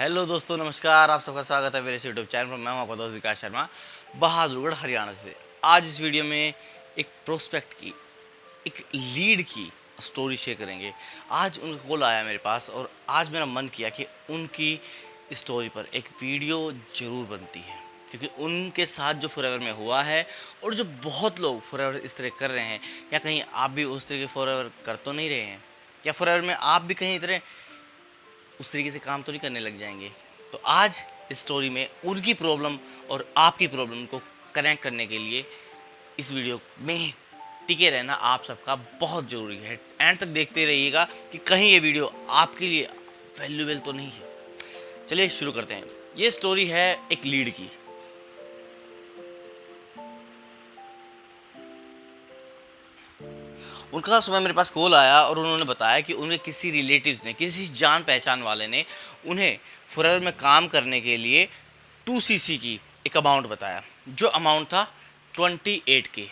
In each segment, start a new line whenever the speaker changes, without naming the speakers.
Hello दोस्तों, नमस्कार। आप सबका स्वागत है मेरे यूट्यूब चैनल पर। मैं हूं आपका दोस्त विकास शर्मा, बहादुरगढ़ हरियाणा से। आज इस वीडियो में एक प्रोस्पेक्ट की, एक लीड की स्टोरी शेयर करेंगे। आज उनका कॉल आया मेरे पास और आज मेरा मन किया कि उनकी स्टोरी पर एक वीडियो ज़रूर बनती है, क्योंकि उनके साथ जो फॉरएवर में हुआ है और जो बहुत लोग फॉरएवर इस तरह कर रहे हैं, या कहीं आप भी उस तरह के फॉरएवर कर तो नहीं रहे हैं, या फॉरएवर में आप भी कहीं इतने उस तरीके से काम तो नहीं करने लग जाएंगे। तो आज इस स्टोरी में उनकी प्रॉब्लम और आपकी प्रॉब्लम को कनेक्ट करने के लिए इस वीडियो में टिके रहना आप सबका बहुत ज़रूरी है। एंड तक देखते रहिएगा कि कहीं ये वीडियो आपके लिए वैल्यूएबल तो नहीं है। चलिए शुरू करते हैं। ये स्टोरी है एक लीड की। उनका सुबह मेरे पास कॉल आया और उन्होंने बताया कि उनके किसी रिलेटिव्स ने, किसी जान पहचान वाले ने उन्हें फॉरएवर में काम करने के लिए 2cc की एक अमाउंट बताया, जो अमाउंट था 28K।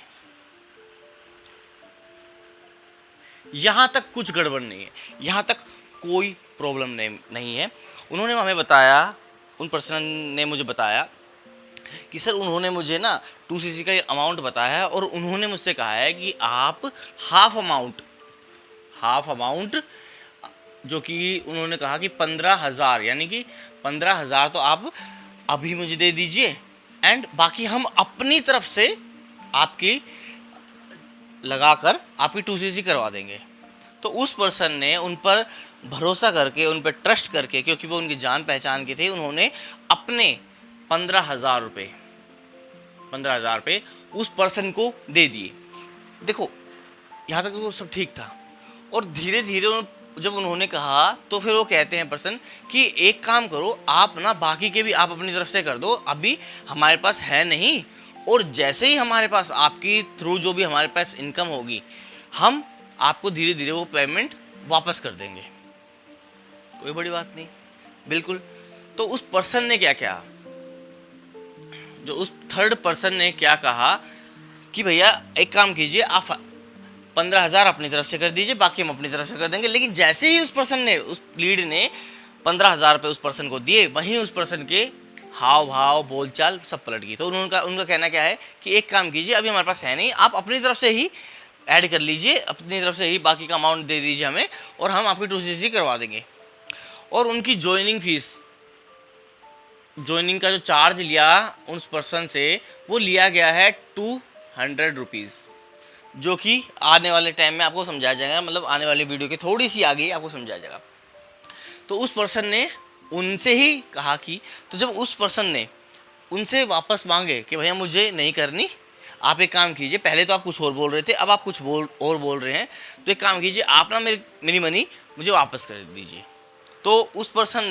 यहाँ तक कुछ गड़बड़ नहीं है, यहाँ तक कोई प्रॉब्लम नहीं है। उन्होंने हमें बताया, उन पर्सन ने मुझे बताया कि सर उन्होंने मुझे ना 2cc का ये अमाउंट बताया है और उन्होंने मुझसे कहा है कि आप हाफ अमाउंट जो कि उन्होंने कहा कि 15,000, यानी कि 15,000 तो आप अभी मुझे दे दीजिए एंड बाकी हम अपनी तरफ से आपकी लगाकर आपकी 2cc करवा देंगे। तो उस पर्सन ने उन पर भरोसा करके, उन पर ट्रस्ट करके, क्योंकि वो उनकी जान पहचान के थे, उन्होंने अपने 15,000 रुपये उस पर्सन को दे दिए। देखो, यहाँ तक तो सब ठीक था। और धीरे धीरे जब उन्होंने कहा तो फिर वो कहते हैं पर्सन कि एक काम करो, आप ना बाकी के भी आप अपनी तरफ से कर दो, अभी हमारे पास है नहीं, और जैसे ही हमारे पास आपकी थ्रू जो भी हमारे पास इनकम होगी, हम आपको धीरे धीरे वो पेमेंट वापस कर देंगे। कोई बड़ी बात नहीं, बिल्कुल। तो उस पर्सन ने क्या किया, जो उस थर्ड पर्सन ने क्या कहा कि भैया एक काम कीजिए, आप 15,000 अपनी तरफ से कर दीजिए, बाकी हम अपनी तरफ से कर देंगे। लेकिन जैसे ही उस पर्सन ने, उस लीड ने 15,000 रुपये उस पर्सन को दिए, वहीं उस पर्सन के हाव भाव, बोलचाल सब पलट गई। तो उनका कहना क्या है कि एक काम कीजिए, अभी हमारे पास है नहीं, आप अपनी तरफ से ही ऐड कर लीजिए, अपनी तरफ से ही बाकी का अमाउंट दे दीजिए हमें और हम आपकी 2cc करवा देंगे। और उनकी ज्वाइनिंग का जो चार्ज लिया उस पर्सन से, वो लिया गया है 200 रुपीज़, जो कि आने वाले टाइम में आपको समझाया जाएगा, मतलब आने वाली वीडियो के थोड़ी सी आगे आपको समझाया जाएगा। तो उस पर्सन ने उनसे ही कहा कि, तो जब उस पर्सन ने उनसे वापस मांगे कि भैया मुझे नहीं करनी, आप एक काम कीजिए, पहले तो आप कुछ और बोल रहे थे, अब आप कुछ और बोल रहे हैं, तो एक काम कीजिए, आप ना मेरी मनी मुझे वापस कर दीजिए। तो उस पर्सन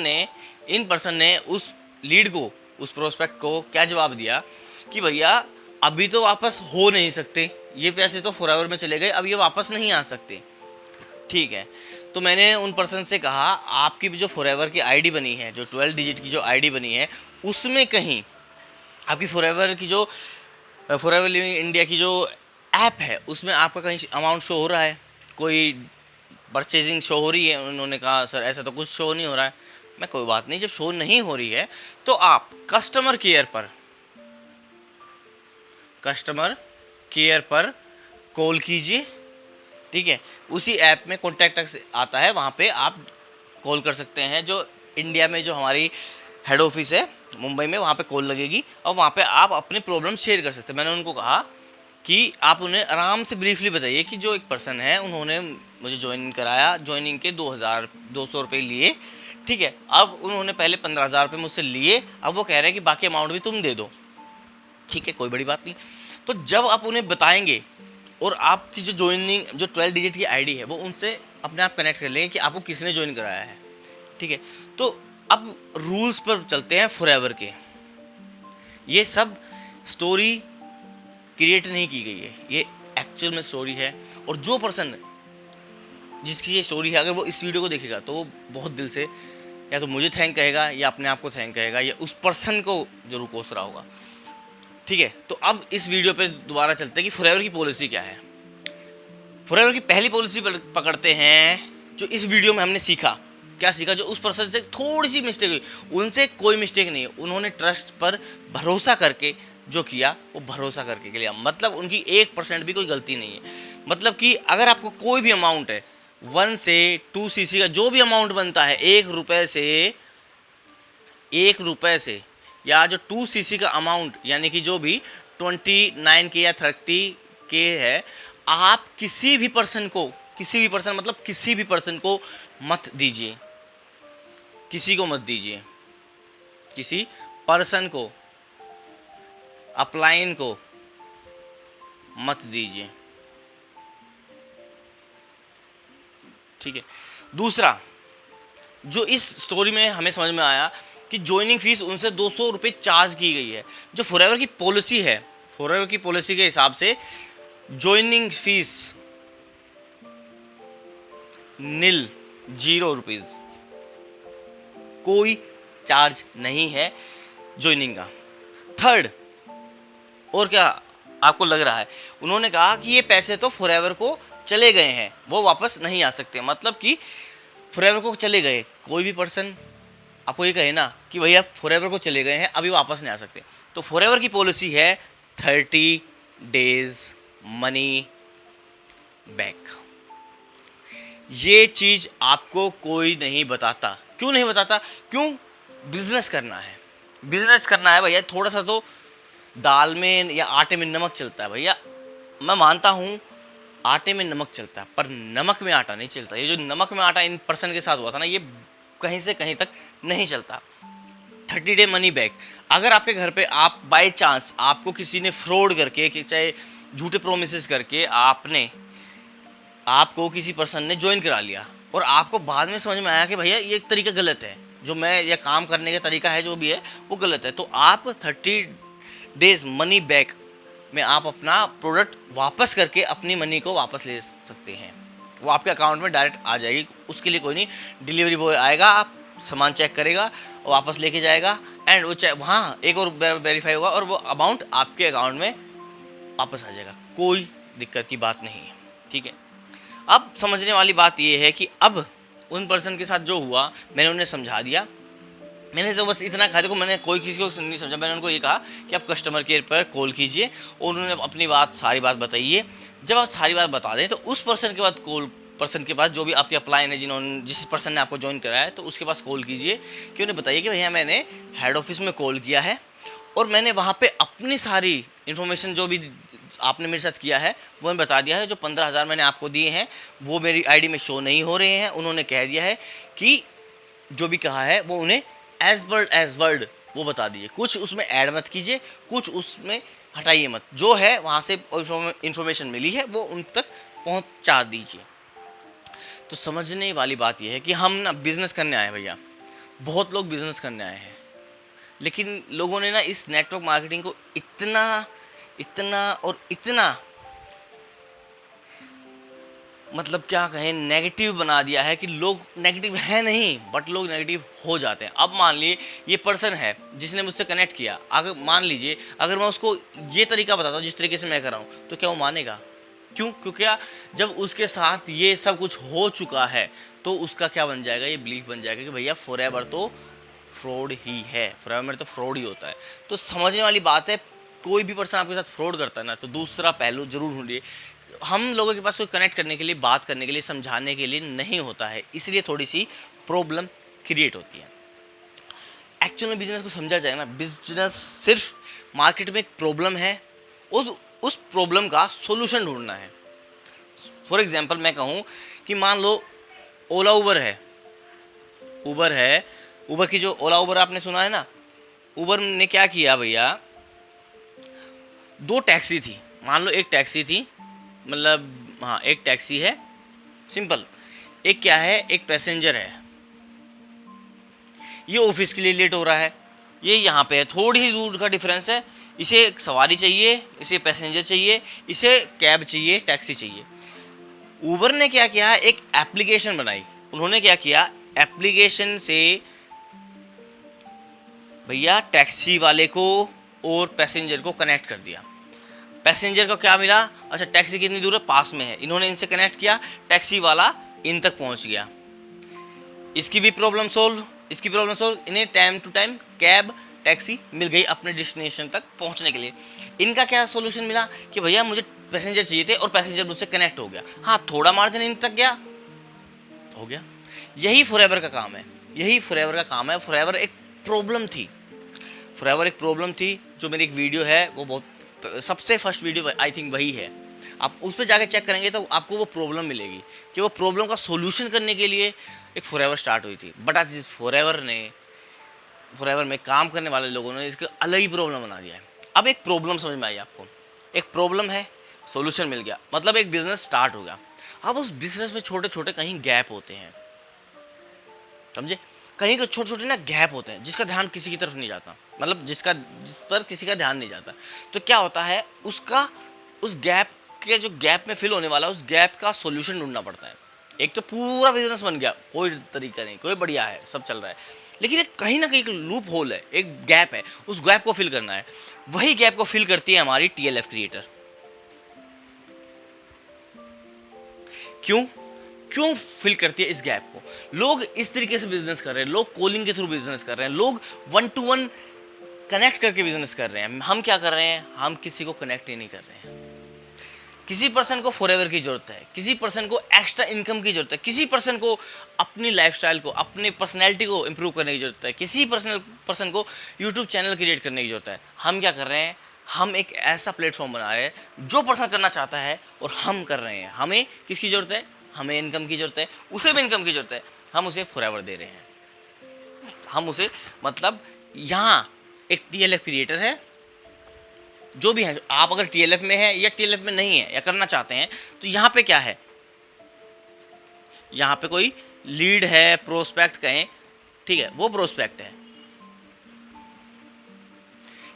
ने उस लीड को, उस प्रोस्पेक्ट को क्या जवाब दिया कि भैया अभी तो वापस हो नहीं सकते, ये पैसे तो फॉरएवर में चले गए, अब ये वापस नहीं आ सकते। ठीक है। तो मैंने उन पर्सन से कहा, आपकी जो फॉरएवर की आईडी बनी है, जो 12 डिजिट की जो आईडी बनी है, उसमें कहीं आपकी फॉरएवर की जो फॉरएवर लिविंग इंडिया की जो ऐप है, उसमें आपका कहीं अमाउंट शो हो रहा है, कोई परचेजिंग शो हो रही है? उन्होंने कहा सर ऐसा तो कुछ शो नहीं हो रहा है। मैं, कोई बात नहीं, जब शो नहीं हो रही है तो आप कस्टमर केयर पर कॉल कीजिए। ठीक है, उसी ऐप में कॉन्टैक्ट आता है, वहाँ पे आप कॉल कर सकते हैं। जो इंडिया में जो हमारी हेड ऑफिस है मुंबई में, वहाँ पे कॉल लगेगी और वहाँ पे आप अपनी प्रॉब्लम शेयर कर सकते हैं। मैंने उनको कहा कि आप उन्हें आराम से ब्रीफली बताइए कि जो एक पर्सन है, उन्होंने मुझे ज्वाइन कराया, ज्वाइनिंग के 2,200 रुपये लिए। ठीक है, अब उन्होंने पहले 15,000 रुपये मुझसे लिए, अब वो कह रहे हैं कि बाकी अमाउंट भी तुम दे दो। ठीक है, कोई बड़ी बात नहीं। तो जब आप उन्हें बताएंगे और आपकी जो ज्वाइनिंग, जो 12 डिजिट की आईडी है, वो उनसे अपने आप कनेक्ट कर लेंगे कि आपको किसने ज्वाइन कराया है। ठीक है, तो अब रूल्स पर चलते हैं फॉरएवर के। ये सब स्टोरी क्रिएट नहीं की गई है, ये एक्चुअल में स्टोरी है। और जो पर्सन जिसकी ये स्टोरी है, अगर वो इस वीडियो को देखेगा तो वो बहुत दिल से या तो मुझे थैंक कहेगा, या अपने आप को थैंक कहेगा, या उस पर्सन को जरूर कोस रहा होगा। ठीक है, तो अब इस वीडियो पे दोबारा चलते हैं कि फॉरएवर की पॉलिसी क्या है। फॉरएवर की पहली पॉलिसी पकड़ते हैं, जो इस वीडियो में हमने सीखा क्या सीखा, जो उस पर्सन से थोड़ी सी मिस्टेक हुई, उनसे कोई मिस्टेक नहीं है, उन्होंने ट्रस्ट पर भरोसा करके जो किया वो भरोसा करके के लिया, मतलब उनकी 1% भी कोई गलती नहीं है। मतलब कि अगर आपको कोई भी अमाउंट है 1 से 2 सीसी का जो भी अमाउंट बनता है, 1 रुपए से या जो 2 सीसी का अमाउंट यानी कि जो भी 29 के या 30 के है, आप किसी भी पर्सन मतलब किसी भी पर्सन को मत दीजिए, किसी को मत दीजिए, किसी पर्सन को, अपलाइन को मत दीजिए, ठीक है। दूसरा जो इस स्टोरी में हमें समझ में आया कि ज्वाइनिंग फीस उनसे 200 रुपये चार्ज की गई है। जो फॉरएवर की पॉलिसी है, फॉरएवर की पॉलिसी के हिसाब से ज्वाइनिंग फीस नील, 0 रुपीज़, कोई चार्ज नहीं है ज्वाइनिंग का। थर्ड, और क्या आपको लग रहा है, उन्होंने कहा कि ये पैसे तो फॉरएवर को चले गए हैं, वो वापस नहीं आ सकते। मतलब कि फॉरएवर को चले गए, कोई भी पर्सन आपको ये कहे ना कि भैया फॉरएवर को चले गए हैं, अभी वापस नहीं आ सकते, तो फॉरएवर की पॉलिसी है 30 डेज मनी बैक। ये चीज़ आपको कोई नहीं बताता। क्यों नहीं बताता? क्यों? बिजनेस करना है, बिजनेस करना है भैया, थोड़ा सा तो दाल में या आटे में नमक चलता है भैया। मैं मानता हूँ आटे में नमक चलता है, पर नमक में आटा नहीं चलता। ये जो नमक में आटा इन पर्सन के साथ हुआ था ना, ये कहीं से कहीं तक नहीं चलता। 30 डे मनी बैक, अगर आपके घर पे आप बाय चांस आपको किसी ने फ्रॉड करके, चाहे झूठे प्रोमिस करके आपको किसी पर्सन ने ज्वाइन करा लिया और आपको बाद में समझ में आया कि भैया ये एक तरीका गलत है, जो मैं ये काम करने का तरीका है जो भी है वो गलत है, तो आप 30 डेज मनी बैक में आप अपना प्रोडक्ट वापस करके अपनी मनी को वापस ले सकते हैं। वो आपके अकाउंट में डायरेक्ट आ जाएगी, उसके लिए कोई नहीं, डिलीवरी बॉय आएगा, आप सामान चेक करेगा और वापस लेके जाएगा, एंड वो वहाँ एक और वेरीफाई होगा और वो अमाउंट आपके अकाउंट में वापस आ जाएगा। कोई दिक्कत की बात नहीं है, ठीक है। अब समझने वाली बात ये है कि अब उन पर्सन के साथ जो हुआ मैंने उन्हें समझा दिया। मैंने तो बस इतना कहा, देखो मैंने कोई किसी को नहीं समझा, मैंने उनको ये कहा कि आप कस्टमर केयर पर कॉल कीजिए और उन्होंने अपनी बात सारी बात बताइए। जब आप सारी बात बता दें तो उस पर्सन के बाद पर्सन के पास जो भी आपके अप्लाइन है, जिस पर्सन ने आपको ज्वाइन कराया है, तो उसके पास कॉल कीजिए कि उन्हें बताइए कि भैया मैंने हेड ऑफिस में कॉल किया है और मैंने वहाँ पे अपनी सारी इन्फॉर्मेशन जो भी आपने मेरे साथ किया है वो मैं बता दिया है। जो 15,000 मैंने आपको दिए हैं वो मेरी आईडी में शो नहीं हो रहे हैं। उन्होंने कह दिया है कि जो भी कहा है वो उन्हें एज वर्ड वो बता दीजिए, कुछ उसमें ऐड मत कीजिए, कुछ उसमें हटाइए मत, जो है वहाँ से इन्फॉर्मेशन मिली है वो उन तक पहुँचा दीजिए। तो समझने वाली बात यह है कि हम ना बिज़नेस करने आए हैं भैया, बहुत लोग बिज़नेस करने आए हैं, लेकिन लोगों ने ना इस नेटवर्क मार्केटिंग को इतना मतलब क्या कहें नेगेटिव बना दिया है कि लोग नेगेटिव है नहीं, बट लोग नेगेटिव हो जाते हैं। अब मान लीजिए ये पर्सन है जिसने मुझसे कनेक्ट किया, अगर मान लीजिए अगर मैं उसको ये तरीका बताता हूँ जिस तरीके से मैं कर रहा हूँ, तो क्या वो मानेगा? क्यों? क्योंकि जब उसके साथ ये सब कुछ हो चुका है तो उसका क्या बन जाएगा, ये बिलीफ बन जाएगा कि भैया फॉरएवर तो फ्रॉड ही है, फॉरएवर में तो फ्रॉड ही होता है। तो समझने वाली बात है, कोई भी पर्सन आपके साथ फ्रॉड करता है ना, तो दूसरा पहलू जरूर ढूंढिए। हम लोगों के पास कोई कनेक्ट करने के लिए, बात करने के लिए, समझाने के लिए नहीं होता है, इसलिए थोड़ी सी प्रॉब्लम क्रिएट होती है। एक्चुअल में बिजनेस को समझा जाए ना, बिजनेस सिर्फ मार्केट में एक प्रॉब्लम है, उस प्रॉब्लम का सॉल्यूशन ढूंढना है। फॉर एग्जांपल मैं कहूँ कि मान लो ओला उबर है, उबर की जो ओला उबर आपने सुना है ना, उबर ने क्या किया भैया, 2 टैक्सी थी, मान लो एक टैक्सी थी, मतलब हाँ एक टैक्सी है सिंपल, एक क्या है, एक पैसेंजर है, ये ऑफिस के लिए लेट हो रहा है, ये यहाँ पे है, थोड़ी ही दूर का डिफरेंस है, इसे एक सवारी चाहिए, इसे पैसेंजर चाहिए, इसे कैब चाहिए, टैक्सी चाहिए। उबर ने क्या किया, एक एप्लीकेशन बनाई। उन्होंने क्या किया, एप्लीकेशन से भैया टैक्सी वाले को और पैसेंजर को कनेक्ट कर दिया। पैसेंजर को क्या मिला, अच्छा टैक्सी कितनी दूर है, पास में है, इन्होंने इनसे कनेक्ट किया, टैक्सी वाला इन तक पहुंच गया। इसकी भी प्रॉब्लम सोल्व, इसकी प्रॉब्लम सोल्व। इन्हें time to time cab taxi मिल गई अपने डेस्टिनेशन तक पहुंचने के लिए। इनका क्या सोल्यूशन मिला कि भैया मुझे पैसेंजर चाहिए थे और पैसेंजर मुझसे कनेक्ट हो गया, हाँ थोड़ा मार्जिन इन तक गया, हो गया। यही फॉरएवर का काम है, यही फॉरएवर का काम है। फॉरएवर एक प्रॉब्लम थी, फॉरएवर एक प्रॉब्लम थी। जो मेरी एक वीडियो है वो बहुत सबसे फर्स्ट वीडियो आई थिंक वही है, आप उस पर जाके चेक करेंगे तो आपको वो प्रॉब्लम मिलेगी कि वो प्रॉब्लम का सोल्यूशन करने के लिए एक फॉरएवर स्टार्ट हुई थी। बट आज इस फॉरएवर में काम करने वाले लोगों ने इसको अलग ही प्रॉब्लम बना दिया है। अब एक प्रॉब्लम समझ में आई आपको, एक प्रॉब्लम है, सोल्यूशन मिल गया, मतलब एक बिजनेस स्टार्ट हो गया। अब उस बिजनेस में छोटे छोटे कहीं गैप होते हैं, समझे, कहीं के छोटे छोटे ना गैप होते हैं जिसका ध्यान किसी की तरफ नहीं जाता, मतलब जिस पर किसी का ध्यान नहीं जाता। तो क्या होता है, उस गैप के जो गैप में फिल होने वाला उस गैप का सॉल्यूशन ढूंढना पड़ता है। एक तो पूरा बिजनेस बन गया, कोई तरीका नहीं, कोई बढ़िया है, सब चल रहा है, लेकिन एक कहीं ना कहीं एक लूप होल है, एक गैप है, उस गैप को फिल करना है। वही गैप को फिल करती है हमारी टीएलएफ क्रिएटर। क्यों फिल करती है इस गैप को? लोग इस तरीके से बिजनेस कर रहे हैं, लोग कॉलिंग के थ्रू बिजनेस कर रहे हैं, लोग 1 to 1 कनेक्ट करके बिजनेस कर रहे हैं। हम क्या कर रहे हैं, हम किसी को कनेक्ट ही नहीं कर रहे हैं। किसी पर्सन को फॉरएवर की जरूरत है, किसी पर्सन को एक्स्ट्रा इनकम की जरूरत है, किसी पर्सन को अपनी लाइफस्टाइल को, अपनी पर्सनैलिटी को इंप्रूव करने की जरूरत है, किसी पर्सन को यूट्यूब चैनल क्रिएट करने की जरूरत है। हम क्या कर रहे हैं, हम एक ऐसा प्लेटफॉर्म बना रहे हैं जो पर्सन करना चाहता है और हम कर रहे हैं। हमें किसकी जरूरत है, हमें इनकम की जरूरत है, उसे भी इनकम की जरूरत है, हम उसे फॉरएवर दे रहे हैं। हम उसे, मतलब यहाँ एक टीएलएफ क्रिएटर है, जो भी है, आप अगर टीएलएफ में है या टीएलएफ में नहीं है या करना चाहते हैं, तो यहाँ पे क्या है, यहाँ पे कोई लीड है, प्रोस्पेक्ट कहें, ठीक है, वो प्रोस्पेक्ट है।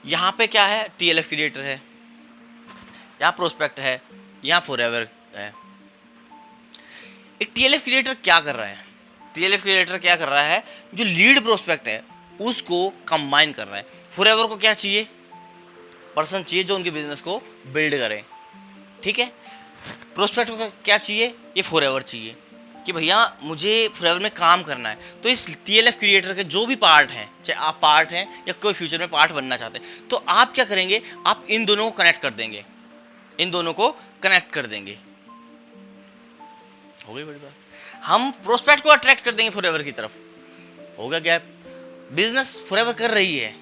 यहाँ पे क्या है, टीएलएफ क्रिएटर है, यहाँ प्रोस्पेक्ट है, यहाँ फॉरएवर है। एक टीएलएफ क्रिएटर क्या कर रहा है, टीएलएफ क्रिएटर क्या कर रहा है, जो लीड प्रोस्पेक्ट है उसको कंबाइन कर रहा है। फॉरएवर को क्या चाहिए, पर्सन चाहिए जो उनके बिजनेस को बिल्ड करे, ठीक है। प्रोस्पेक्ट को क्या चाहिए, ये फॉरएवर चाहिए कि भैया मुझे फॉरएवर में काम करना है। तो इस टीएलएफ क्रिएटर के जो भी पार्ट हैं, चाहे आप पार्ट हैं या कोई फ्यूचर में पार्ट बनना चाहते हैं, तो आप क्या करेंगे, आप इन दोनों को कनेक्ट कर देंगे, इन दोनों को कनेक्ट कर देंगे। हो गई बड़ी बात। हम प्रोस्पेक्ट को अट्रैक्ट कर देंगे फॉरएवर की तरफ, हो गया गैप। बिजनेस फॉरएवर कर रही है,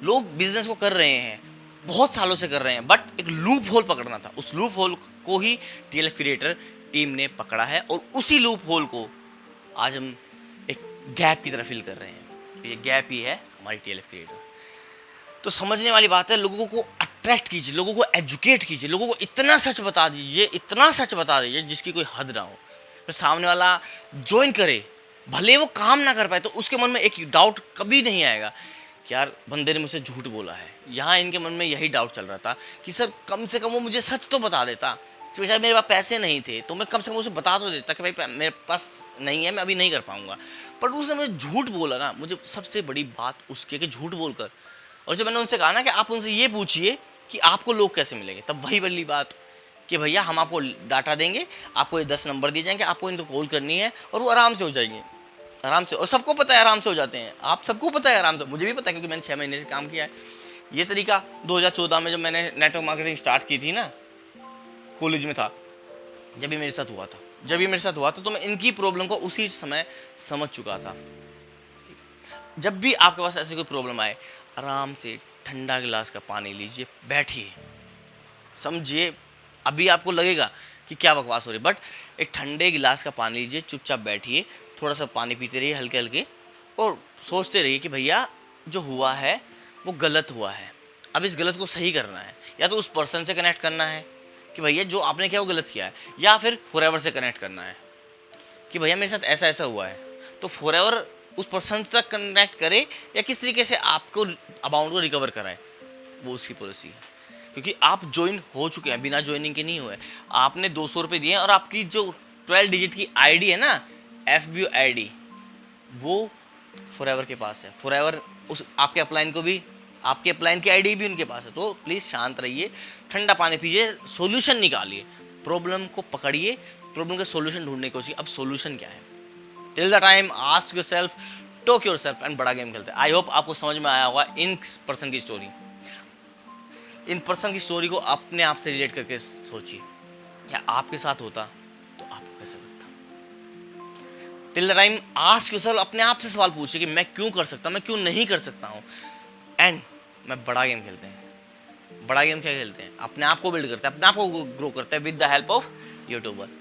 लोग बिजनेस को कर रहे हैं, बहुत सालों से कर रहे हैं, बट एक लूप होल पकड़ना था। उस लूप होल को ही टीएलएफ क्रिएटर टीम ने पकड़ा है और उसी लूप होल को आज हम एक गैप की तरह फिल कर रहे हैं। ये गैप ही है हमारी टीएलएफ क्रिएटर। तो समझने वाली बात है, लोगों को अट्रैक्ट कीजिए, लोगों को एजुकेट कीजिए, लोगों को इतना सच बता दीजिए, इतना सच बता दीजिए जिसकी कोई हद ना हो, फिर सामने वाला ज्वाइन करे, भले वो काम ना कर पाए तो उसके मन में एक डाउट कभी नहीं आएगा कि यार बंदे ने मुझसे झूठ बोला है। यहाँ इनके मन में यही डाउट चल रहा था कि सर कम से कम वो मुझे सच तो बता देता, शायद मेरे पास पैसे नहीं थे तो मैं कम से कम उसे बता तो देता कि भाई मेरे पास नहीं है, मैं अभी नहीं कर पाऊंगा। बट उसने मुझे झूठ बोला ना, मुझे सबसे बड़ी बात उसके कि झूठ बोलकर। और जब मैंने उनसे कहा ना कि आप उनसे ये पूछिए कि आपको लोग कैसे मिलेंगे, तब वही वाली बात कि भैया हम आपको डाटा देंगे, आपको ये 10 नंबर दिए जाएंगे, आपको इनको कॉल करनी है और वो आराम से हो जाएंगे, आराम से। और सबको पता है आराम से हो जाते हैं, आप सबको पता है आराम से, मुझे भी पता है क्योंकि मैंने 6 महीने से काम किया है। ये तरीका 2014 में जब मैंने नेटवर्क मार्केटिंग स्टार्ट की थी ना, कॉलेज में था, जब भी मेरे साथ हुआ था तो मैं इनकी प्रॉब्लम को उसी समय समझ चुका था। जब भी आपके पास ऐसी कोई प्रॉब्लम आए, आराम से ठंडा गिलास का पानी लीजिए, बैठिए, समझिए। अभी आपको लगेगा कि क्या बकवास हो रही, बट एक ठंडे गिलास का पानी लीजिए, चुपचाप बैठिए, थोड़ा सा पानी पीते रहिए हल्के हल्के, और सोचते रहिए कि भैया जो हुआ है वो गलत हुआ है, अब इस गलत को सही करना है। या तो उस पर्सन से कनेक्ट करना है कि भैया जो आपने किया वो गलत किया है, या फिर फॉरएवर से कनेक्ट करना है कि भैया मेरे साथ ऐसा ऐसा हुआ है। तो फॉरएवर उस पर्सन तक कनेक्ट करे या किस तरीके से आपको अमाउंट को रिकवर कराए, वो उसकी पॉलिसी है। क्योंकि आप ज्वाइन हो चुके हैं, बिना ज्वाइनिंग के नहीं हुए। आपने 200 रुपये दिए और आपकी जो 12 डिजिट की आईडी है ना, FBO आईडी, वो फॉरएवर के पास है। फॉरएवर उस आपके अपलाइन को भी, आपके अपलाइन की आईडी भी उनके पास है। तो प्लीज़ शांत रहिए, ठंडा पानी पीजिए, सॉल्यूशन निकालिए, प्रॉब्लम को पकड़िए, प्रॉब्लम का सॉल्यूशन ढूंढने की कोशिश। अब सॉल्यूशन क्या है till the time ask your self, talk your self and बड़ा गेम खेलते हैं। आई होप आपको समझ में आया होगा इन पर्सन की स्टोरी। इन पर्सन की स्टोरी को अपने आप से रिलेट करके सोचिए, या आपके साथ होता तो आपको कैसे लगता। Till the time ask yourself, अपने आप से सवाल पूछिए कि मैं क्यों कर सकता हूँ, मैं क्यों नहीं कर सकता हूँ। एंड मैं बड़ा गेम खेलते हैं। बड़ा गेम क्या खेलते हैं? अपने आप को बिल्ड करते हैं, अपने आप को ग्रो करते हैं with the help of YouTuber.